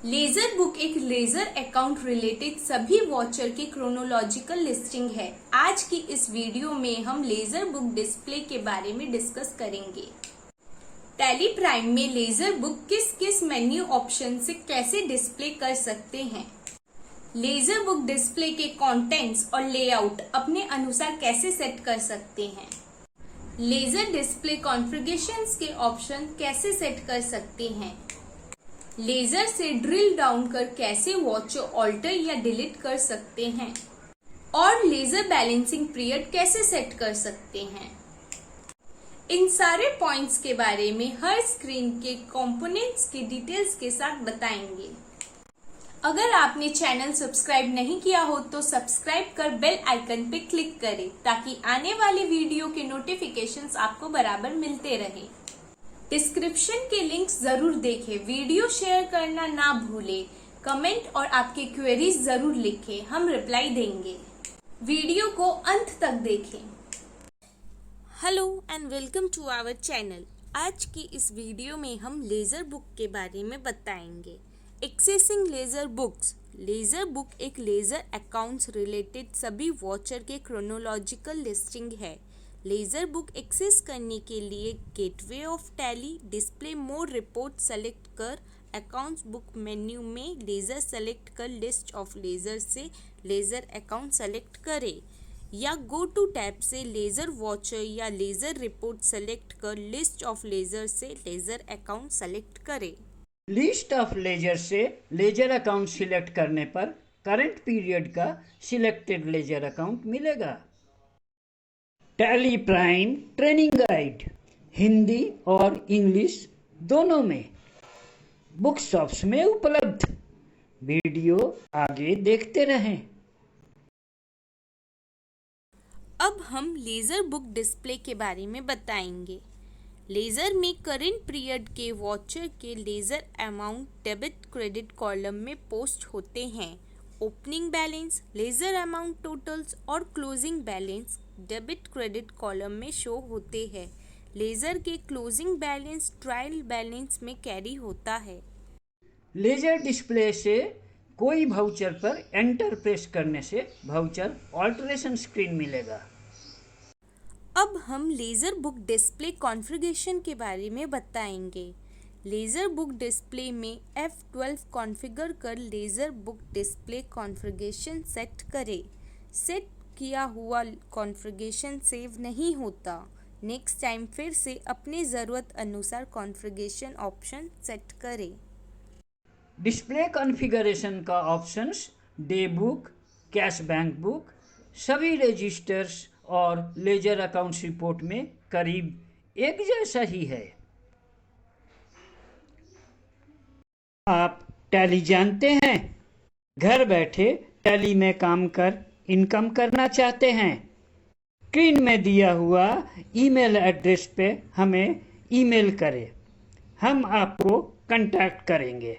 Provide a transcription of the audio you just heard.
Laser book एक ledger account related सभी watcher की क्रोनोलॉजिकल लिस्टिंग है। आज की इस वीडियो में हम लेजर बुक डिस्प्ले के बारे में डिस्कस करेंगे। टैली प्राइम में लेजर बुक किस किस मेन्यू ऑप्शन से कैसे डिस्प्ले कर सकते हैं, लेजर बुक डिस्प्ले के कंटेंट्स और लेआउट अपने अनुसार कैसे सेट कर सकते हैं, लेजर डिस्प्ले कॉन्फ़िगरेशंस के ऑप्शन कैसे सेट कर सकते हैं, लेजर से ड्रिल डाउन कर कैसे वॉच ऑल्टर या डिलीट कर सकते हैं और लेजर बैलेंसिंग पीरियड कैसे सेट कर सकते हैं। इन सारे पॉइंट्स के बारे में हर स्क्रीन के कंपोनेंट्स की डिटेल्स के साथ बताएंगे। अगर आपने चैनल सब्सक्राइब नहीं किया हो तो सब्सक्राइब कर बेल आइकन पे क्लिक करें ताकि आने वाले वीडियो के नोटिफिकेशंस आपको बराबर मिलते रहे। डिस्क्रिप्शन के लिंक्स जरूर देखें, वीडियो शेयर करना ना भूलें, कमेंट और आपके क्वेरीज जरूर लिखें, हम रिप्लाई देंगे। वीडियो को अंत तक देखें। Hello and welcome to our channel. आज की इस वीडियो में हम लेजर बुक के बारे में बताएंगे। Accessing ledger books. Ledger book एक लेजर अकाउंट्स रिलेटेड सभी वॉचर के क्रोनोलॉजिकल लिस्टिंग है। लेजर बुक एक्सेस करने के लिए gateway of Tally display mode report select कर अकाउंट्स बुक मेन्यू में लेजर सेलेक्ट कर लिस्ट ऑफ लेजर से लेजर अकाउंट सेलेक्ट करें या गो टू टैब से लेजर वॉचर या लेजर रिपोर्ट सेलेक्ट कर लिस्ट ऑफ लेजर से लेजर अकाउंट सेलेक्ट करें। लिस्ट ऑफ लेजर से लेजर अकाउंट सिलेक्ट करने पर करंट पीरियड का सिलेक्टेड लेजर अकाउंट मिलेगा। Tally prime training guide Hindi और इंग्लिश दोनों में बुक शॉप्स में उपलब्ध। वीडियो आगे देखते रहें। अब हम लेजर बुक डिस्प्ले के बारे में बताएंगे। लेजर में करंट पीरियड के वॉचर के ledger amount debit credit column में पोस्ट होते हैं। Opening balance, ledger amount totals और closing balance debit credit column में शो होते हैं। लेजर के क्लोजिंग बैलेंस ट्रायल बैलेंस में कैरी होता है। लेजर डिस्प्ले से कोई वाउचर पर एंटर प्रेस करने से वाउचर ऑल्टरेशन स्क्रीन मिलेगा। अब हम लेजर बुक डिस्प्ले कॉन्फ़िगरेशन के बारे में बताएंगे। लेजर बुक डिस्प्ले में F12 कॉन्फ़िगर कर laser book display configuration set करें। सेट किया हुआ कॉन्फ़िगरेशन सेव नहीं होता। नेक्स्ट टाइम फिर से अपने ज़रूरत अनुसार कॉन्फ़िगरेशन ऑप्शन सेट करें। डिस्प्ले कॉन्फ़िगरेशन का options day book, cash bank book, सभी रजिस्टर्स और लेजर अकाउंट्स रिपोर्ट में करीब एक जैसा ही है। आप टैली जानते हैं? घर बैठे टैली में काम कर इनकम करना चाहते हैं? स्क्रीन में दिया हुआ ईमेल एड्रेस पे हमें ईमेल करें, हम आपको कांटेक्ट करेंगे।